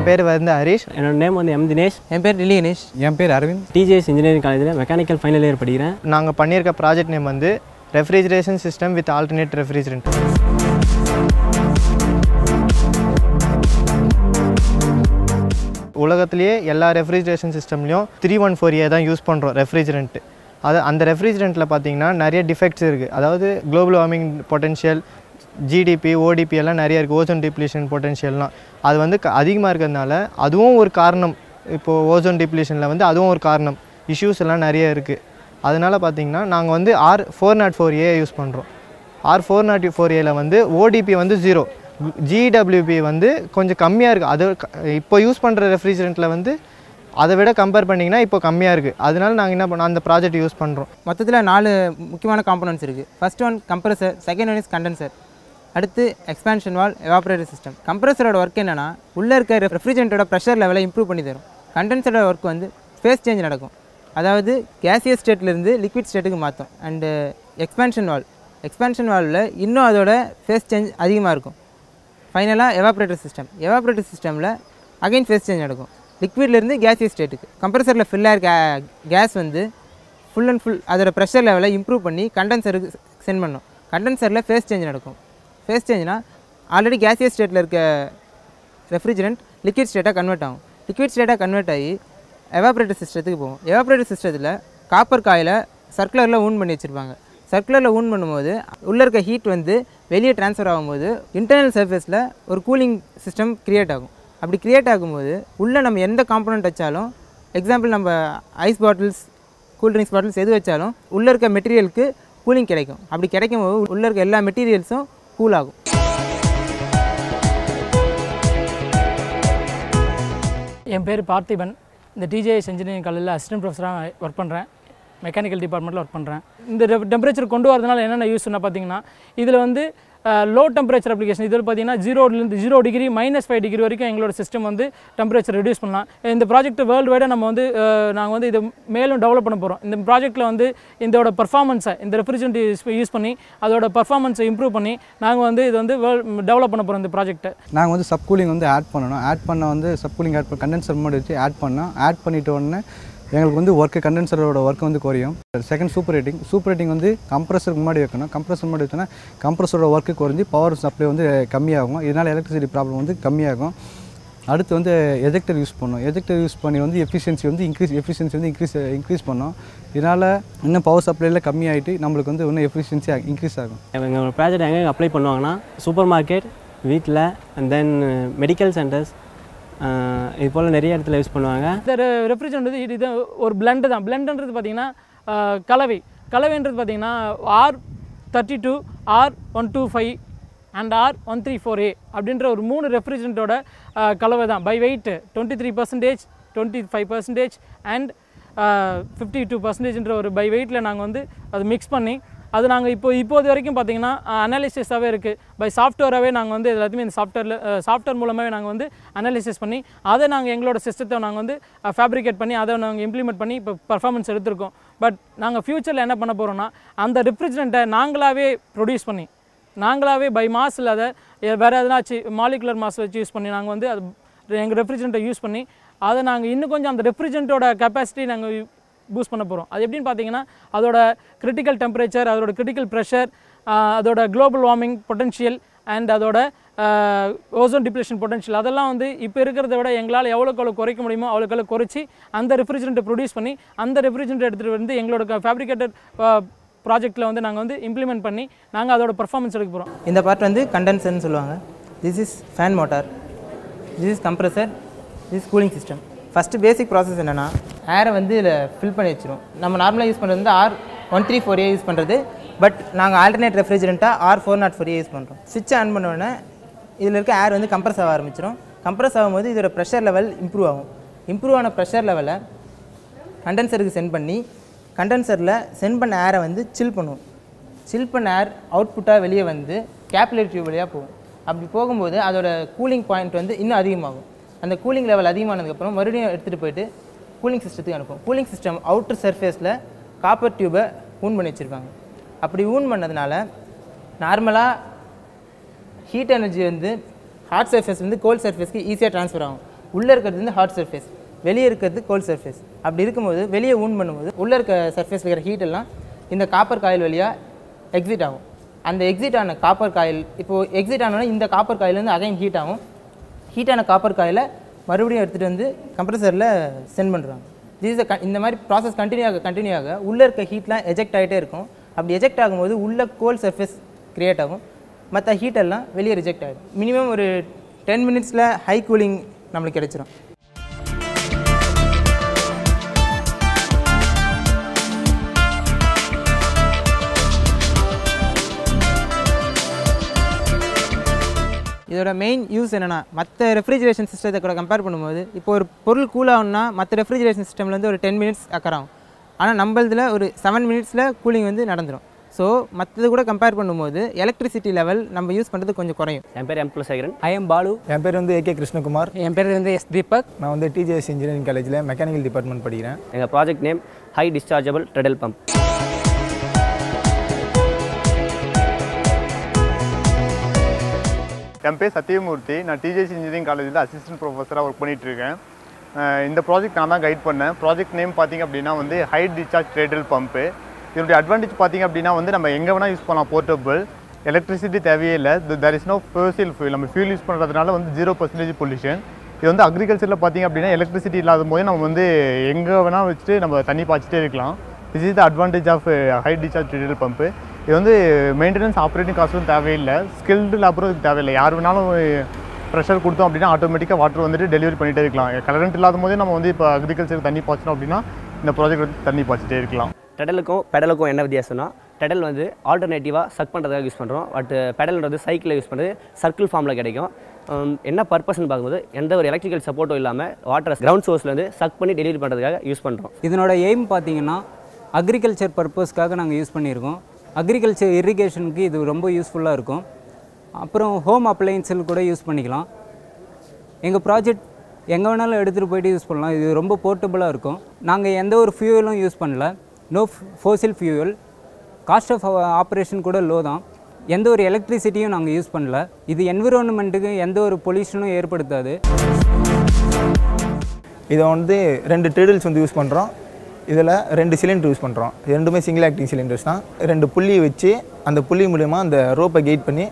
என் பேர் வந்து ஹரிஷ். என்னோட நேம் வந்து எம் தினேஷ். என் பேர் டில்லி கணேஷ். என் பேர் அரவிந்த். டிஜேஎஸ் இன்ஜினியரிங் காலேஜில் மெக்கானிக்கல் ஃபைனல் இயர் படிக்கிறேன். நாங்கள் பண்ணியிருக்க ப்ராஜெக்ட் நேம் வந்து refrigeration system with alternate refrigerant. உலகத்துலேயே எல்லா ரெஃப்ரிஜரேஷன் சிஸ்டம்லேயும் 314A தான் யூஸ் பண்ணுறோம் ரெஃப்ரிஜரண்ட்டு. அந்த ரெஃப்ரிஜரண்ட்டில் பார்த்தீங்கன்னா நிறைய டிஃபெக்ட்ஸ் இருக்குது. அதாவது global warming potential, GDP, OTP எல்லாம் நிறைய இருக்குது. ஓசோன் டிப்ளீஷன் பொட்டென்ஷியல்லாம் அது வந்து அதிகமாக இருக்கிறதுனால அதுவும் ஒரு காரணம். இப்போது ஓசோன் டிப்ளீஷனில் வந்து அதுவும் ஒரு காரணம். இஷ்யூஸ் எல்லாம் நிறைய இருக்குது. அதனால் பார்த்திங்கன்னா நாங்கள் வந்து R404A யூஸ் பண்ணுறோம். R404Aவில் வந்து ஓடிபி வந்து 0, ஜிடபிள்யூபி வந்து கொஞ்சம் கம்மியாக இருக்குது. அது இப்போ யூஸ் பண்ணுற ரெஃப்ரிஜரண்ட்டில் வந்து அதை விட கம்பேர் பண்ணிங்கன்னா இப்போ கம்மியாக இருக்குது. அதனால நாங்கள் என்ன பண்ணோம், அந்த ப்ராஜெக்ட் யூஸ் பண்ணுறோம். மொத்தத்தில் 4 முக்கியமான காம்பனன்ட்ஸ் இருக்குது. First one compressor, second one is condenser, அடுத்து எக்ஸ்பான்ஷன் வால், எவாப்ரேட்டர் சிஸ்டம். கம்ப்ரஸரோட ஒர்க் என்னென்னா உள்ளே இருக்க ரெஃப்ரிஜரண்ட்டோட ப்ரெஷர் லெவலை இம்ப்ரூவ் பண்ணி தரும். கண்டென்சரோட ஒர்க் வந்து ஃபேஸ் சேஞ்ச் நடக்கும், அதாவது கேசியஸ் ஸ்டேட்லேருந்து லிக்விட் ஸ்டேட்டுக்கு மாற்றும். அண்டு எக்ஸ்பான்ஷன் வால்வில் இன்னும் அதோட ஃபேஸ் சேஞ்ச் அதிகமாக இருக்கும். ஃபைனலாக எவாப்ரேட்டர் சிஸ்டமில் அகைன் ஃபேஸ் சேஞ்ச் நடக்கும், லிக்விட்லேருந்து கேசியஸ் ஸ்டேட்டுக்கு. கம்ப்ரஸரில் ஃபில்லாக இருக்க கேஸ் வந்து ஃபுல் அண்ட் ஃபுல் அதோட ப்ரெஷர் லெவலை இம்ப்ரூவ் பண்ணி கண்டென்சருக்கு சென்ட் பண்ணணும். கண்டென்சரில் ஃபேஸ் சேஞ்ச் நடக்கும். ஃபேஸ் சேஞ்ச்னால் ஆல்ரெடி கேசியஸ் ஸ்டேட்டில் இருக்க ரெஃப்ரிஜரண்ட் லிக்விட் ஸ்டேட்டாக கன்வெர்ட் ஆகும். லிக்விட் ஸ்டேட்டாக கன்வெர்ட் ஆகி எவாப்ரேட்டர் சிஸ்டத்துக்கு போகும். எவாப்ரேட்டர் சிஸ்டத்தில் காப்பர் காயில் சர்க்குலரில் ஊன் பண்ணி வச்சுருப்பாங்க. சர்க்குலரில் ஊன் பண்ணும்போது உள்ளே இருக்க ஹீட் வந்து வெளியே ட்ரான்ஸ்ஃபர் ஆகும்போது இன்டர்னல் சர்ஃபேஸில் ஒரு கூலிங் சிஸ்டம் க்ரியேட் ஆகும். அப்படி க்ரியேட் ஆகும்போது உள்ளே நம்ம எந்த காம்பனண்ட் வச்சாலும், எக்ஸாம்பிள் நம்ம ஐஸ் பாட்டில்ஸ், கூல்ட்ரிங்க்ஸ் பாட்டில்ஸ் எது வச்சாலும் உள்ளே இருக்க மெட்டீரியலுக்கு கூலிங் கிடைக்கும். அப்படி கிடைக்கும் போது உள்ளே இருக்க எல்லா மெட்டீரியல்ஸும் கூல் ஆகும். என் பேர் பார்த்திபன். இந்த டிஜேஎஸ் இன்ஜினியரிங் காலேஜில் அசிஸ்டன்ட் ப்ரொஃபஸராக ஒர்க் பண்ணுறேன். மெக்கானிக்கல் டிபார்ட்மெண்ட்டில் ஒர்க் பண்ணுறேன். இந்த டெம்பரேச்சர் கொண்டு வரதுனால என்னென்ன யூஸ்னா பார்த்தீங்கன்னா, இதில் வந்து லோ டெம்பரேச்சர் அப்ளிகேஷன். இதில் பார்த்தீங்கன்னா 0 டிகிரி -5 டிகிரி வரைக்கும் எங்களோட சிஸ்டம் வந்து டெம்பரேச்சர் ரெடியூஸ் பண்ணலாம். இந்த ப்ராஜெக்ட் வேர்ல்டு வைடாக நம்ம வந்து நாங்கள் வந்து இதை மேலும் டெவலப் பண்ண போகிறோம். இந்த ப்ராஜெக்ட்டில் வந்து இதோட பர்ஃபார்மன்ஸை, இந்த ரெஃப்ரிஜரண்ட் யூஸ் பண்ணி அதோட பர்ஃபார்மன்ஸை இம்ப்ரூவ் பண்ணி நாங்கள் வந்து இது வந்து டெவலப் பண்ண போகிறோம் இந்த ப்ராஜெக்ட்டை. நாங்கள் வந்து சப்கூலிங் வந்து ஆட் பண்ணணும். வந்து சப்கூலிங் ஆட் பண்ண கண்டென்சர் மோட் வச்சு ஆட் பண்ணிட்ட உடனே எங்களுக்கு வந்து கண்டென்சரோட ஒர்க் வந்து குறையும். செகண்ட் சூப்பர் ஹீட்டிங் வந்து கம்ப்ரஸருக்கு முன்னாடி வைக்கணும். கம்ப்ரஸர் முன்னாடி வச்சோன்னா கம்ப்ரஸரோட ஒர்க்கு குறைஞ்சி பவர் சப்ளை வந்து கம்மியாகும். இதனால் எலக்ட்ரிசிட்டி ப்ராப்ளம் வந்து கம்மியாகும். அடுத்து வந்து எஜெக்டர் யூஸ் பண்ணி வந்து எஃபிஷியன்சி வந்து இன்க்ரீஸ் பண்ணோம். இதனால் இன்னும் பவர் சப்ளையில் கம்மியாகிட்டு நம்மளுக்கு வந்து இன்னும் எஃபிஷியன்சி இன்க்ரீஸ் ஆகும். எங்கள் ப்ராஜெக்ட் எங்கே அப்ளை பண்ணுவாங்கன்னா, சூப்பர் மார்க்கெட், வீட்டில், அண்ட் தென் மெடிக்கல் சென்டர்ஸ், இது போல் நிறைய இடத்துல யூஸ் பண்ணுவாங்க. இந்த ரெஃப்ரிஜரண்ட் வந்து இது ஒரு பிளெண்டு தான். பிளெண்டுன்றது பார்த்திங்கன்னா கலவைன்றது பார்த்திங்கன்னா R32, R125 அண்ட் R134A அப்படின்ற ஒரு 3 ரெஃப்ரிஜரண்ட்டோட கலவை தான். பை வெயிட் 23%, 25% அண்ட் 52% ஒரு பை வெயிட்டில் நாங்கள் வந்து அது மிக்ஸ் பண்ணி அது நாங்கள் இப்போது வரைக்கும் பார்த்திங்கன்னா அனாலிசிஸாகவே இருக்குது. பை சாஃப்ட்வேராகவே நாங்கள் வந்து எல்லாத்தையுமே இந்த சாஃப்ட்வேர் மூலமாகவே நாங்கள் வந்து அனாலிசிஸ் பண்ணி அதை நாங்கள் எங்களோட சிஸ்டத்தை நாங்கள் வந்து ஃபேப்ரிகேட் பண்ணி அதை நாங்கள் இம்ப்ளிமெண்ட் பண்ணி இப்போ பர்ஃபார்மன்ஸ் எடுத்திருக்கோம். பட் நாங்கள் ஃப்யூச்சரில் என்ன பண்ண போகிறோன்னா, அந்த ரெஃப்ரிஜரண்ட்டை நாங்களாகவே ப்ரொடியூஸ் பண்ணி நாங்களாகவே பை மாஸில் அதை வேறு எதனாச்சு மாலிகுலர் மாஸ் வச்சு யூஸ் பண்ணி நாங்கள் வந்து அது எங்கள் ரெஃப்ரிஜரண்ட்டை யூஸ் பண்ணி அதை நாங்கள் இன்னும் கொஞ்சம் அந்த ரெஃப்ரிஜரண்ட்டோட கெப்பாசிட்டி நாங்கள் பூஸ்ட் பண்ண போகிறோம். அது எப்படின்னு பார்த்தீங்கன்னா, அதோட கிரிட்டிக்கல் டெம்பரேச்சர், அதோட கிரிட்டிக்கல் ப்ரெஷர், அதோட குளோபல் வார்மிங் பொட்டென்ஷியல் அண்ட் அதோட ஓசோன் டிப்ளேஷன் பொட்டென்ஷியல் அதெல்லாம் வந்து இப்போ இருக்கிறத விட எங்களால் எவ்வளோக்கு குறைக்க முடியுமோ அவ்வளோக்கு குறைச்சி அந்த ரெஃப்ரிஜரண்ட்டை ப்ரொடியூஸ் பண்ணி அந்த ரெஃப்ரிஜரண்ட் எடுத்துகிட்டு வந்து எங்களோட ஃபேப்ரிகேட்டட் ப்ராஜெக்ட்டில் வந்து நாங்கள் வந்து இம்ப்ளிமெண்ட் பண்ணி நாங்கள் அதோட பர்ஃபார்மன்ஸ் எடுக்க போகிறோம். இந்த பார்ட் வந்து கண்டென்சர்னு சொல்லுவாங்க. This is fan motor, this is compressor, this is cooling system. First basic process என்னென்னா, ஏரை வந்து இதில் ஃபில் பண்ணி வச்சிடும். நம்ம நார்மலாக யூஸ் பண்ணுறது வந்து R134A யூஸ் பண்ணுறது. பட் நாங்கள் ஆல்டர்னேட் ரெஃப்ரிஜரண்ட்டாக R404A யூஸ் பண்ணுறோம். ஸ்விட்சை ஆன் பண்ண உடனே இதில் இருக்க ஏர் வந்து கம்ப்ரஸ் ஆக ஆரம்பிச்சிடும். கம்ப்ரஸ் ஆகும்போது இதோட ப்ரெஷர் லெவல் இம்ப்ரூவ் ஆகும். இம்ப்ரூவ் ஆன ப்ரெஷர் லெவலை கண்டென்சருக்கு சென்ட் பண்ணி கண்டென்சரில் சென்ட் பண்ண ஏரை வந்து சில் பண்ணுவோம். சில் பண்ண ஏர் அவுட்புட்டாக வெளியே வந்து கேபிலரி டியூப் வழியாக போகும். அப்படி போகும்போது அதோட கூலிங் பாயிண்ட் வந்து இன்னும் அதிகமாகும். அந்த கூலிங் லெவல் அதிகமானதுக்கப்புறம் மறுபடியும் எடுத்துகிட்டு போய்ட்டு கூலிங் சிஸ்டத்துக்கு அனுப்பும். கூலிங் சிஸ்டம் அவுட்டர் சர்ஃபேஸில் காப்பர் டியூபை ஊன் பண்ணி வச்சுருப்பாங்க. அப்படி ஊன் பண்ணதுனால நார்மலாக ஹீட் எனர்ஜி வந்து ஹாட் சர்ஃபேஸ் வந்து கோல்ட் சர்ஃபேஸ்க்கு ஈஸியாக ட்ரான்ஸ்ஃபர் ஆகும். உள்ளே இருக்கிறது வந்து ஹாட் சர்ஃபேஸ், வெளியே இருக்கிறது கோல்ட் சர்ஃபேஸ். அப்படி இருக்கும்போது வெளியே ஊன் பண்ணும்போது உள்ளே இருக்க சர்ஃபேஸில் இருக்கிற ஹீட் எல்லாம் இந்த காப்பர் காயில் வழியாக எக்ஸிட் ஆகும். அந்த எக்ஸிட் ஆன காப்பர் காயில் இப்போது எக்ஸிட் ஆனோன்னா இந்த காப்பர் காயிலேருந்து அகைன் ஹீட் ஆகும். ஹீட்டான காப்பர் காயிலை மறுபடியும் எடுத்துகிட்டு வந்து கம்ப்ரஸரில் சென்ட் பண்ணுறாங்க. இந்த மாதிரி ப்ராசஸ் கண்டினியூ ஆக உள்ளே இருக்க ஹீட்லாம் எஜெக்ட் ஆகிட்டே இருக்கும். அப்படி எஜெக்ட் ஆகும்போது உள்ளே கோல்ட் சர்ஃபேஸ் க்ரியேட் ஆகும், மற்ற ஹீட்டெல்லாம் வெளியே ரிஜெக்ட் ஆகிடும். மினிமம் ஒரு 10 மினிட்ஸில் ஹை கூலிங் நம்மளுக்கு கிடைச்சிரும். இதோட மெயின் யூஸ் என்னென்னா, மற்ற ரெஃப்ரிஜரேஷன் சிஸ்டத்தை கூட கம்பேர் பண்ணும்போது இப்போ ஒரு பொருள் கூலாகணும்னா மற்ற ரெஃப்ரிஜரேஷன் சிஸ்டம்லேருந்து ஒரு 10 மினிட்ஸ் அக்கறாகும். ஆனால் நம்மளதில் ஒரு 7 மினிட்ஸில் கூலிங் வந்து நடந்துடும். ஸோ மற்றது கூட கம்பேர் பண்ணும்போது எலக்ட்ரிசிட்டி லெவல் நம்ம யூஸ் பண்ணுறது கொஞ்சம் குறையும். என் பேர் M Kulasekaran. I am Balu. என் பேர் வந்து ஏகே கிருஷ்ணகுமார். என் பேர் வந்து எஸ் தீபக். நான் வந்து டிஜிஎஸ் இன்ஜினியரிங் காலேஜில் மெக்கானிக்கல் டிபார்ட்மெண்ட் படிக்கிறேன். எங்கள் project name high dischargeable treadle pump. என் பேர் சத்யமூர்த்தி. நான் டிஜிஎஸ் இன்ஜினியரிங் காலேஜில் அசிஸ்டன்ட் ப்ரொஃபஸராக ஒர்க் பண்ணிகிட்ருக்கேன். இந்த ப்ராஜெக்ட் நான் தான் கைட் பண்ணேன். ப்ராஜெக்ட் நேம் பார்த்திங்க அப்படின்னா வந்து ஹை டிஸ்சார்ஜ் ட்ரெடல் பம்ப்பு. இதனுடைய அட்வான்டேஜ் பார்த்திங்க அப்படின்னா வந்து நம்ம எங்கே வேணால் யூஸ் பண்ணலாம். போர்ட்டபிள், எலக்ட்ரிசிட்டி தேவையே இல்லை. There is no fossil fuel. நம்ம ஃபியூல் யூஸ் பண்ணுறதுனால வந்து 0% பொல்யூஷன். இது வந்து அக்ரிகல்ச்சரில் பார்த்திங்க அப்படின்னா எலக்ட்ரிசிட்டி இல்லாத போது நம்ம வந்து எங்கே வேணால் வச்சுட்டு நம்ம தண்ணி பாய்ச்சிட்டே இருக்கலாம். This is the advantage of high discharge treadle pump. இது வந்து மெயின்டெனன்ஸ் ஆப்ரேட்டிங் காஸ்ட்டும் தேவையில்லை, ஸ்கில்டு லேபரும் இதுக்கு தேவையில்லை. யார் வேணாலும் ப்ரெஷர் கொடுத்தோம் அப்படின்னா ஆட்டோமேட்டிக்காக வாட்டர் வந்துட்டு டெலிவரி பண்ணிகிட்டே இருக்கலாம். கரண்ட் இல்லாத போதே நம்ம வந்து இப்போ அக்ரிகல்ச்சருக்கு தண்ணி பாய்ச்சணும் அப்படின்னா இந்த ப்ராஜெக்ட் வந்து தண்ணி பாய்ச்சிட்டே இருக்கலாம். டெடலுக்கும் பெடலுக்கும் என்ன வித்தியாசம்னா, டெடல் வந்து ஆல்டர்னேட்டிவாக சக் பண்ணுறதுக்காக யூஸ் பண்ணுறோம். பட் பெடல்ன்றது சைக்கிளில் யூஸ் பண்ணுறது சர்க்கிள் ஃபார்மில் கிடைக்கும். என்ன பர்பஸ்ன்னு பார்க்கும்போது எந்த ஒரு எலக்ட்ரிக்கல் சப்போர்ட்டும் இல்லாமல் வாட்டர் கிரவுண்ட் சோர்ஸ்லேருந்து சக் பண்ணி டெலிவரி பண்ணுறதுக்காக யூஸ் பண்ணுறோம். இதனோட எய்ம் பார்த்தீங்கன்னா அக்ரிகல்ச்சர் பர்பஸ்க்காக நாங்கள் யூஸ் பண்ணியிருக்கோம். அக்ரிகல்ச்சர் இரிகேஷனுக்கு இது ரொம்ப யூஸ்ஃபுல்லாக இருக்கும். அப்புறம் ஹோம் அப்ளையன்ஸில் கூட யூஸ் பண்ணிக்கலாம். எங்கள் ப்ராஜெக்ட் எங்கே வேணாலும் எடுத்துகிட்டு போய்ட்டு யூஸ் பண்ணலாம். இது ரொம்ப போர்ட்டபுளாக இருக்கும். நாங்கள் எந்த ஒரு ஃபியூவலும் யூஸ் பண்ணல, no fossil fuel. Cost of operation கூட லோ தான். எந்த ஒரு எலக்ட்ரிசிட்டியும் நாங்கள் யூஸ் பண்ணல. இது என்விரான்மெண்ட்டுக்கு எந்த ஒரு பொல்யூஷனும் ஏற்படுத்தாது. இதை வந்து 2 ட்ரெடல்ஸ் வந்து யூஸ் பண்ணுறோம். இதில் 2 சிலிண்டர் யூஸ் பண்ணுறோம். ரெண்டுமே சிங்கிள் ஆக்டிங் சிலிண்டர்ஸ் தான். 2 புள்ளி வச்சு அந்த புள்ளி மூலமா அந்த ரோப்பை கெயிட் பண்ணி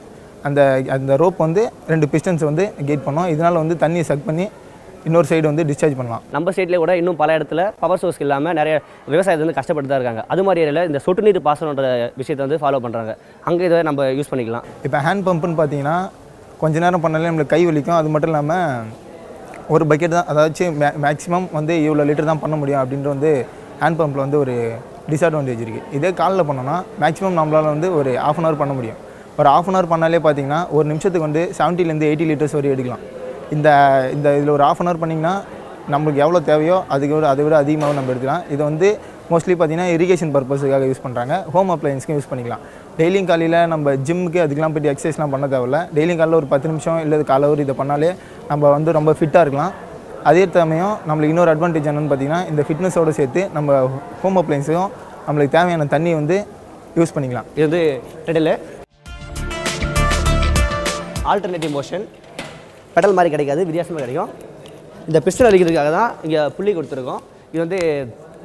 அந்த ரோப் வந்து 2 பிஸ்டன்ஸ் வந்து கெயிட் பண்ணோம். இதனால் வந்து தண்ணியை சக் பண்ணி இன்னொரு சைடு வந்து டிஸ்சார்ஜ் பண்ணலாம். நம்ம சைட்லேயே கூட இன்னும் பல இடத்துல பவர் சோர்ஸ் இல்லாமல் நிறைய விவசாயத்தை வந்து கஷ்டப்பட்டு தான் இருக்காங்க. அது மாதிரி ஏரியாவில் இந்த சொட்டு நீர் பாசனன்ற விஷயத்தை வந்து ஃபாலோ பண்ணுறாங்க. அங்கே இதை நம்ம யூஸ் பண்ணிக்கலாம். இப்போ ஹேண்ட் பம்புன்னு பார்த்தீங்கன்னா கொஞ்ச நேரம் பண்ணாலே நம்மளுக்கு கை வலிக்கும். அது மட்டும் இல்லாமல் ஒரு பக்கெட் தான், அதாச்சும் மேக்ஸிமம் வந்து இவ்வளோ லிட்டர் தான் பண்ண முடியும் அப்படின்ற வந்து ஹேண்ட் பம்பில் வந்து ஒரு டிஸ்அட்வான்டேஜ் இருக்குது. இதே காலில் பண்ணோன்னா மேக்ஸிமம் நம்மளால் வந்து ஒரு 1/2 hour பண்ண முடியும். ஒரு 1/2 hour பண்ணாலே பார்த்தீங்கன்னா ஒரு நிமிஷத்துக்கு வந்து 70 to 80 liters வரை எடுக்கலாம். இந்த இதில் ஒரு 1/2 hour பண்ணிங்கன்னா நம்மளுக்கு எவ்வளோ தேவையோ அதை விட அதிகமாக நம்ம எடுக்கலாம். இது வந்து மோஸ்ட்லி பார்த்திங்கன்னா இரிகேஷன் பர்பஸுக்காக யூஸ் பண்ணுறாங்க. ஹோம் அப்ளையன்ஸ்க்கும் யூஸ் பண்ணிக்கலாம். டெய்லியும் காலையில் நம்ம ஜிம்முக்கு அதுக்கெலாம் போய்ட்டு எக்ஸசைஸ்லாம் பண்ண தேவையில்ல. டெய்லியும் காலையில் ஒரு 10 நிமிஷம் இல்லை 1/4 hour இதை பண்ணாலே நம்ம வந்து ரொம்ப ஃபிட்டாக இருக்கலாம். அதே சமயம் நம்மளுக்கு இன்னொரு அட்வான்டேஜ் என்னென்னு பார்த்தீங்கன்னா இந்த ஃபிட்னஸோடு சேர்த்து நம்ம ஹோம் அப்ளையன்ஸும் நம்மளுக்கு தேவையான தண்ணி வந்து யூஸ் பண்ணிக்கலாம். இது வந்து டெடல் ஆல்டர்னேட்டிவ் மோஷன். பெடல் மாதிரி கிடைக்காது, வித்தியாசமாக கிடைக்கும். இந்த பிஸ்டன் அடிக்கிறதுக்காக தான் இங்கே புள்ளி கொடுத்துருக்கோம். இது வந்து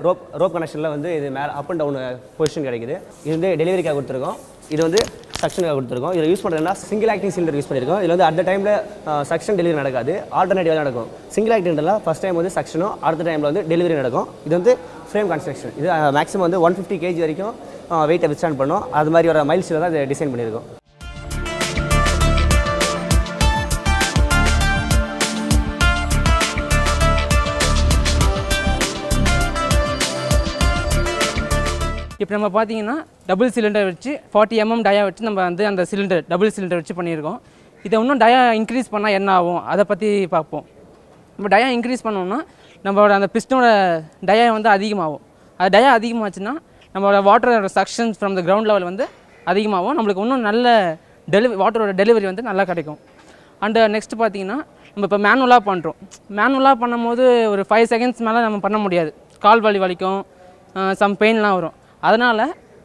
ரோப் கனெக்ஷனில் வந்து இது மேலே அப் அண்ட் டவுன் பொசிஷன் கிடைக்குது. இது வந்து டெலிவரிக்காக கொடுத்துருக்கோம். இது வந்து சக்ஷனுக்காக கொடுத்துருக்கோம். இதில் யூஸ் பண்ணுறதுனா சிங்கிள் ஆக்டிங் சிலிண்டர் யூஸ் பண்ணியிருக்கோம். இதில் வந்து அட் டைமில் சக்ஷன் டெலிவரி நடக்காது, ஆல்டர்னேட்டிவாக நடக்கும். சிங்கிள் ஆக்டிங்ல ஃபஸ்ட் டைம் வந்து சக்ஷனும் அடுத்த டைமில் வந்து டெலிவரி நடக்கும். இது வந்து ஃப்ரேம் கன்ஸ்ட்ரக்ஷன். இது மேக்ஸிமம் வந்து 150 kg வரைக்கும் வெயிட்டை வித்ஸ்டாண்ட் பண்ணும். அது மாதிரி ஒரு மைல்ஸில் தான் இதை டிசைன் பண்ணியிருக்கோம். இப்போ நம்ம பார்த்தீங்கன்னா டபுள் சிலிண்டர் வச்சு 40 mm டயா வச்சு நம்ம வந்து அந்த சிலிண்டர் டபுள் சிலிண்டர் வச்சு பண்ணியிருக்கோம். இதை இன்னும் டயா இன்க்ரீஸ் பண்ணால் என்ன ஆகும் அதை பற்றி பார்ப்போம். நம்ம டயா இன்க்ரீஸ் பண்ணோம்னா நம்மளோட அந்த பிஸ்டனோட டயா வந்து அதிகமாகும். அது டயா அதிகமாச்சுன்னா நம்மளோட வாட்டரோட சக்ஷன்ஸ் ஃப்ரம் த கிரவுண்ட் லெவல் வந்து அதிகமாகும். நம்மளுக்கு இன்னும் நல்ல வாட்டரோட டெலிவரி வந்து நல்லா கிடைக்கும். அண்டு நெக்ஸ்ட் பார்த்தீங்கன்னா நம்ம இப்போ மேனுவலாக பண்ணுறோம். மேனுவலாக பண்ணும்போது ஒரு 5 seconds மேலே நம்ம பண்ண முடியாது. கால் வலிக்கும், சம் பெயின்லாம் வரும். அதனால்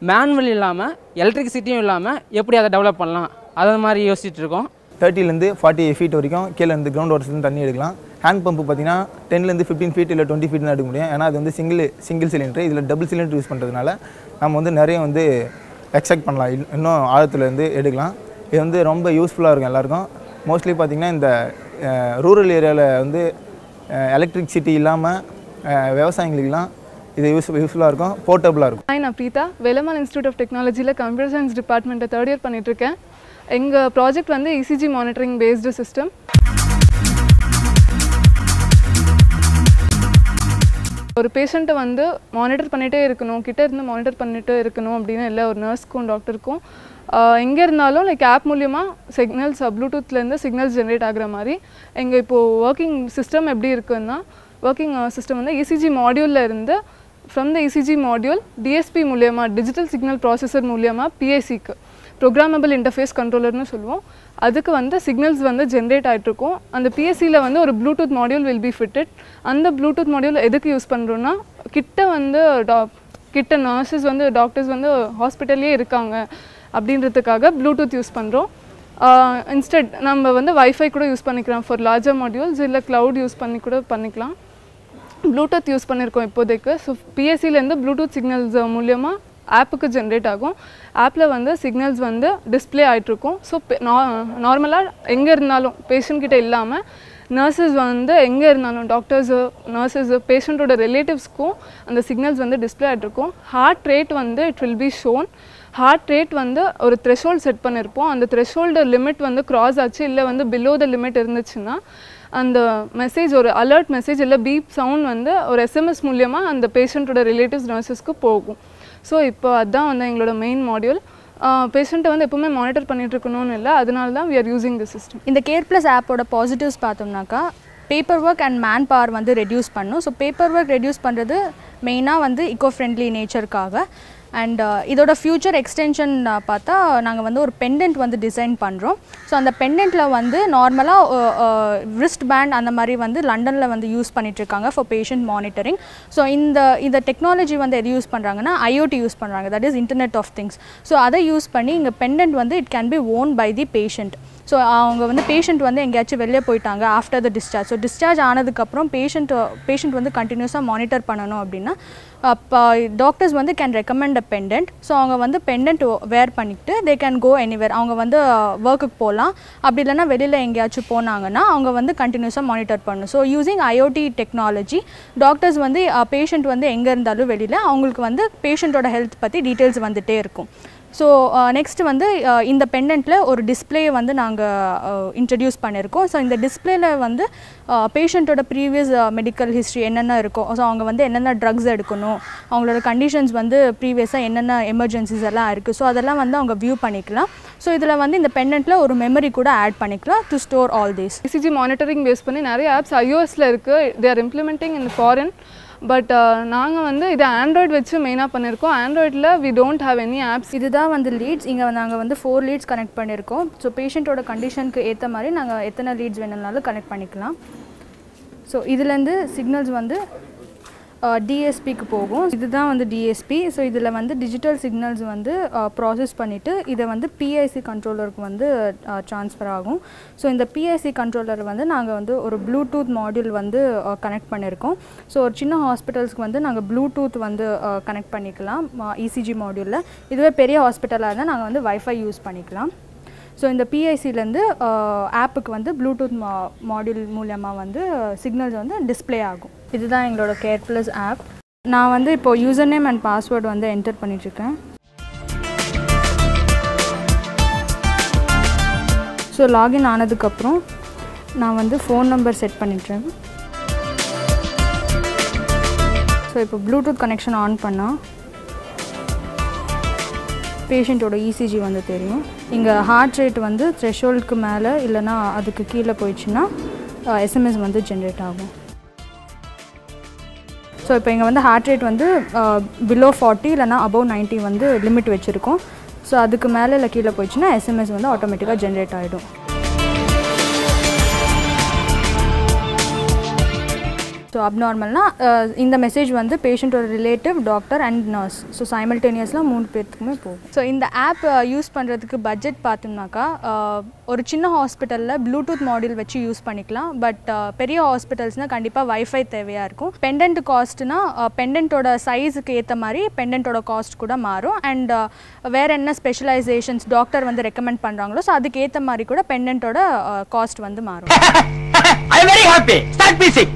மேனுவல் இல்லாமல் எலக்ட்ரிசிட்டியும் இல்லாமல் எப்படி அதை டெவலப் பண்ணலாம் அதை மாதிரி யோசிச்சுட்டு இருக்கோம். 30லேருந்து 40 ஃபீட் வரைக்கும் கீழே இருந்து கிரவுண்ட் வாட்டர்ஸ்லேருந்து தண்ணி எடுக்கலாம். ஹேண்ட் பம்பு பார்த்தீங்கன்னா 10லேருந்து 15 ஃபீட் இல்லை 20 ஃபீட் தான் எடுக்க முடியும். ஏன்னா அது வந்து சிங்கிள் சிலிண்டர், இதில் டபுள் சிலிண்டர் யூஸ் பண்ணுறதுனால நம்ம வந்து நிறைய வந்து எக்ஸ்ட்ராக்ட் பண்ணலாம், இன்னும் ஆழத்துலேருந்து எடுக்கலாம். இது வந்து ரொம்ப யூஸ்ஃபுல்லாக இருக்கும் எல்லாருக்கும். மோஸ்ட்லி பார்த்திங்கன்னா இந்த ரூரல் ஏரியாவில் வந்து எலக்ட்ரிசிட்டி இல்லாமல் விவசாயிகளுக்கெல்லாம் இது யூஸ்ஃபுல்லாக இருக்கும், போர்ட்டபுளாக இருக்கும். ஹாய், நான் பிரீதா. வேலம்மாள் இன்ஸ்டியூட் ஆஃப் டெக்னாலஜியில் கம்ப்யூட்டர் சயின்ஸ் டிபார்ட்மெண்ட்டை 3rd இயர் பண்ணிகிட்ருக்கேன். எங்கள் ப்ராஜெக்ட் வந்து இசிஜி மானிட்டரிங் பேஸ்டு சிஸ்டம். ஒரு பேஷண்ட்டை வந்து மானிட்டர் பண்ணிகிட்டே இருக்கணும், கிட்டே இருந்து மானிட்டர் பண்ணிகிட்டே இருக்கணும் அப்படின்னு இல்லை, ஒரு நர்ஸ்க்கும் டாக்டருக்கும் எங்கே இருந்தாலும் லைக் ஆப் மூலியமாக சிக்னல்ஸ் ப்ளூடூத்லேருந்து சிக்னல்ஸ் ஜென்ரேட் ஆகிற மாதிரி எங்கள் இப்போது ஒர்க்கிங் சிஸ்டம் எப்படி இருக்குன்னா, ஒர்க்கிங் சிஸ்டம் வந்து இசிஜி மாடியூலில் இருந்து from the ECG module DSP மூலியமாக டிஜிட்டல் சிக்னல் ப்ராசஸர் மூலியமாக பிஐசிக்கு ப்ரோக்ராமபிள் இன்டர்ஃபேஸ் கண்ட்ரோலர்னு சொல்லுவோம், அதுக்கு வந்து சிக்னல்ஸ் வந்து ஜென்ரேட் ஆகிட்ருக்கும். அந்த பிஎஸ்சியில் வந்து ஒரு Bluetooth module will be fitted. அந்த ப்ளூடூத் மாடியூல் எதுக்கு யூஸ் பண்ணுறோன்னா, கிட்ட நர்சஸ் வந்து டாக்டர்ஸ் வந்து ஹாஸ்பிட்டல்லே இருக்காங்க அப்படின்றதுக்காக ப்ளூடூத் யூஸ் பண்ணுறோம். இன்ஸ்டெட் நம்ம வந்து வைஃபை கூட யூஸ் பண்ணிக்கலாம் ஃபார் லார்ஜர் மாடியூல்ஸ், இல்லை க்ளவுட் யூஸ் பண்ணி கூட பண்ணிக்கலாம். ப்ளூடூத் யூஸ் பண்ணியிருக்கோம் இப்போதைக்கு. ஸோ பிஎஸ்சிலேருந்து ப்ளூடூத் சிக்னல்ஸ் மூலியமாக ஆப்புக்கு ஜென்ரேட் ஆகும். ஆப்பில் வந்து சிக்னல்ஸ் வந்து டிஸ்பிளே ஆகிட்ருக்கும். ஸோ நார்மலாக எங்கே இருந்தாலும் பேஷண்ட்கிட்ட இல்லாமல் நர்சஸ் வந்து எங்கே இருந்தாலும் டாக்டர்ஸு நர்சஸு பேஷண்ட்டோட ரிலேட்டிவ்ஸ்க்கும் அந்த சிக்னல்ஸ் வந்து டிஸ்பிளே ஆகிட்ருக்கும். ஹார்ட் ரேட் வந்து it will be shown. Heart rate வந்து ஒரு த்ரெஷோல்ட் செட் பண்ணியிருப்போம். அந்த த்ரெஷோல்டு லிமிட் வந்து க்ராஸ் ஆச்சு இல்லை வந்து பிலோ த லிமிட் இருந்துச்சுன்னா அந்த மெசேஜ், ஒரு அலர்ட் மெசேஜ் இல்லை பீப் சவுண்ட் வந்து ஒரு எஸ்எம்எஸ் மூலியமாக அந்த பேஷண்ட்டோட ரிலேட்டிவ்ஸ் நர்சஸ்க்கு போகும். ஸோ இப்போ அதுதான் வந்து எங்களோட மெயின் மாடியூல். பேஷண்ட்டை வந்து எப்பவுமே மானிட்டர் பண்ணிட்டு இருக்கணும்னு இல்லை, அதனால தான் we are using the system. இந்த கேர் ப்ளஸ் ஆப்போட பாசிட்டிவ்ஸ் பார்த்தோம்னாக்கா, paper work and man power வந்து ரெடியூஸ் பண்ணும். ஸோ பேப்பர் ஒர்க் ரெடியூஸ் பண்ணுறது மெயினாக வந்து இக்கோ ஃப்ரெண்ட்லி நேச்சருக்காக. அண்ட் இதோட ஃப்யூச்சர் எக்ஸ்டென்ஷன் பார்த்தா நாங்கள் வந்து ஒரு பெண்டன்ட் வந்து டிசைன் பண்ணுறோம். ஸோ அந்த பெண்டன்ட்டில் வந்து நார்மலாக ரிஸ்ட் பேண்ட் அந்த மாதிரி வந்து லண்டனில் வந்து யூஸ் பண்ணிகிட்ருக்காங்க ஃபார் பேஷண்ட் மானிட்டரிங். ஸோ இந்த டெக்னாலஜி வந்து எது யூஸ் பண்ணுறாங்கன்னா ஐஓடி யூஸ் பண்ணுறாங்க, that is internet of things. So அதை யூஸ் பண்ணி இங்கே பெண்டன்ட் வந்து it can be own by the patient. So அவங்க வந்து பேஷண்ட் வந்து எங்கேயாச்சும் வெளியே போயிட்டாங்க after the discharge. So discharge ஆனதுக்கப்புறம் பேஷண்ட் வந்து கண்டினியூஸாக மானிட்டர் பண்ணணும் அப்படின்னா டாக்டர்ஸ் வந்து can recommend a pendant. So அவங்க வந்து பெண்டன்ட் வேர் பண்ணிவிட்டு தே கேன் கோ எனிவேர். அவங்க வந்து ஒர்க்குக்கு போகலாம், அப்படி இல்லைனா வெளியில் எங்கேயாச்சும் போனாங்கன்னா அவங்க வந்து கண்டினியூஸாக மானிட்டர் பண்ணணும். So using IoT technology doctors வந்து பேஷண்ட் வந்து எங்கே இருந்தாலும் வெளியில் அவங்களுக்கு வந்து பேஷண்ட்டோட ஹெல்த் பற்றி டீட்டெயில்ஸ் வந்துகிட்டே இருக்கும். ஸோ நெக்ஸ்ட்டு வந்து இந்த பெண்டன்ட்டில் ஒரு டிஸ்பிளே வந்து நாங்கள் இன்ட்ரடியூஸ் பண்ணியிருக்கோம். ஸோ இந்த டிஸ்பிளேல வந்து பேஷண்ட்டோட ப்ரீவியஸ் மெடிக்கல் ஹிஸ்ட்ரி என்னென்ன இருக்கும், ஸோ அவங்க வந்து என்னென்ன ட்ரக்ஸ் எடுக்கணும், அவங்களோட கண்டிஷன்ஸ் வந்து ப்ரீவியஸாக என்னென்ன எமர்ஜென்சிஸ் எல்லாம் இருக்குது, ஸோ அதெல்லாம் வந்து அவங்க வியூ பண்ணிக்கலாம். ஸோ இதில் வந்து இந்த பெண்டன்ட்டில் ஒரு மெமரி கூட ஆட் பண்ணிக்கலாம் to store all this. ECG monitoring base பண்ணி நிறைய ஆப்ஸ் iOSல இருக்குது, they are implementing in foreign. But நாங்கள் வந்து இதை ஆண்ட்ராய்டு வச்சு மெயினாக பண்ணியிருக்கோம். ஆண்ட்ராய்டில் we don't have any apps. இதுதான் வந்து லீட்ஸ். இங்கே நாங்கள் வந்து 4 லீட்ஸ் கனெக்ட் பண்ணியிருக்கோம். ஸோ பேஷண்ட்டோட கண்டிஷனுக்கு ஏற்ற மாதிரி நாங்கள் எத்தனை லீட்ஸ் வேணும்னாலும் கனெக்ட் பண்ணிக்கலாம். ஸோ இதுலேருந்து சிக்னல்ஸ் வந்து டிஎஸ்பிக்கு போகும். இதுதான் வந்து டிஎஸ்பி. ஸோ இதில் வந்து டிஜிட்டல் சிக்னல்ஸ் வந்து ப்ராசஸ் பண்ணிவிட்டு இதை வந்து பிஐசி கண்ட்ரோலருக்கு வந்து ட்ரான்ஸ்ஃபர் ஆகும். ஸோ இந்த பிஐசி கண்ட்ரோலர் வந்து நாங்கள் வந்து ஒரு ப்ளூடூத் மாடியூல் வந்து கனெக்ட் பண்ணியிருக்கோம். ஸோ ஒரு சின்ன ஹாஸ்பிட்டல்ஸ்க்கு வந்து நாங்கள் ப்ளூடூத் வந்து கனெக்ட் பண்ணிக்கலாம் இசிஜி மாடியூலில். இதுவே பெரிய ஹாஸ்பிட்டலாக இருந்தால் நாங்கள் வந்து வைஃபை யூஸ் பண்ணிக்கலாம். ஸோ இந்த பிஐசிலேருந்து ஆப்புக்கு வந்து ப்ளூடூத் மாடியூல் மூலமாக வந்து சிக்னல்ஸ் வந்து டிஸ்பிளே ஆகும். இதுதான் எங்களோட கேர் ப்ளஸ் ஆப். நான் வந்து இப்போது யூசர் நேம் அண்ட் பாஸ்வேர்டு வந்து என்டர் பண்ணிகிட்ருக்கேன். ஸோ லாகின் ஆனதுக்கப்புறம் நான் வந்து ஃபோன் நம்பர் செட் பண்ணிட்டேன். ஸோ இப்போ ப்ளூடூத் கனெக்ஷன் ஆன் பண்ணால் பேஷண்ட்டோட இசிஜி வந்து தெரியும். இங்கே ஹார்ட் ரேட் வந்து த்ரெஷோல்டுக்கு மேலே இல்லைனா அதுக்கு கீழே போயிடுச்சுன்னா எஸ்எம்எஸ் வந்து ஜென்ரேட் ஆகும். ஸோ இப்போ இங்கே வந்து ஹார்ட் ரேட் வந்து பிலோ 40 இல்லைனா அபவ் 90 வந்து லிமிட் வச்சுருக்கோம். ஸோ அதுக்கு மேலே இல்லை கீழே போயிடுச்சுன்னா எஸ்எம்எஸ் வந்து ஆட்டோமேட்டிக்காக ஜென்ரேட் ஆகிடும். ஸோ அப்நார்மல்னா இந்த மெசேஜ் வந்து பேஷண்ட்டோட relative doctor and nurse so சைமல்டேனியஸில் 3 பேர்த்துக்குமே போகும். ஸோ இந்த ஆப் யூஸ் பண்ணுறதுக்கு பட்ஜெட் பார்த்தோம்னாக்கா ஒரு சின்ன ஹாஸ்பிட்டலில் ப்ளூடூத் மாடியூல் வச்சு யூஸ் பண்ணிக்கலாம். பட் பெரிய ஹாஸ்பிட்டல்ஸ்னால் கண்டிப்பாக வைஃபை தேவையாக இருக்கும். பெண்டன்ட் காஸ்ட்னா பெண்டன்ட்டோட சைஸுக்கு ஏற்ற மாதிரி பெண்டன்ட்டோட காஸ்ட் கூட மாறும். அண்ட் வேறு என்ன ஸ்பெஷலைசேஷன்ஸ் டாக்டர் வந்து ரெக்கமெண்ட் பண்ணுறாங்களோ ஸோ அதுக்கு ஏற்ற மாதிரி கூட பெண்டன்ட்டோட காஸ்ட் வந்து மாறும். I am very happy. Start music.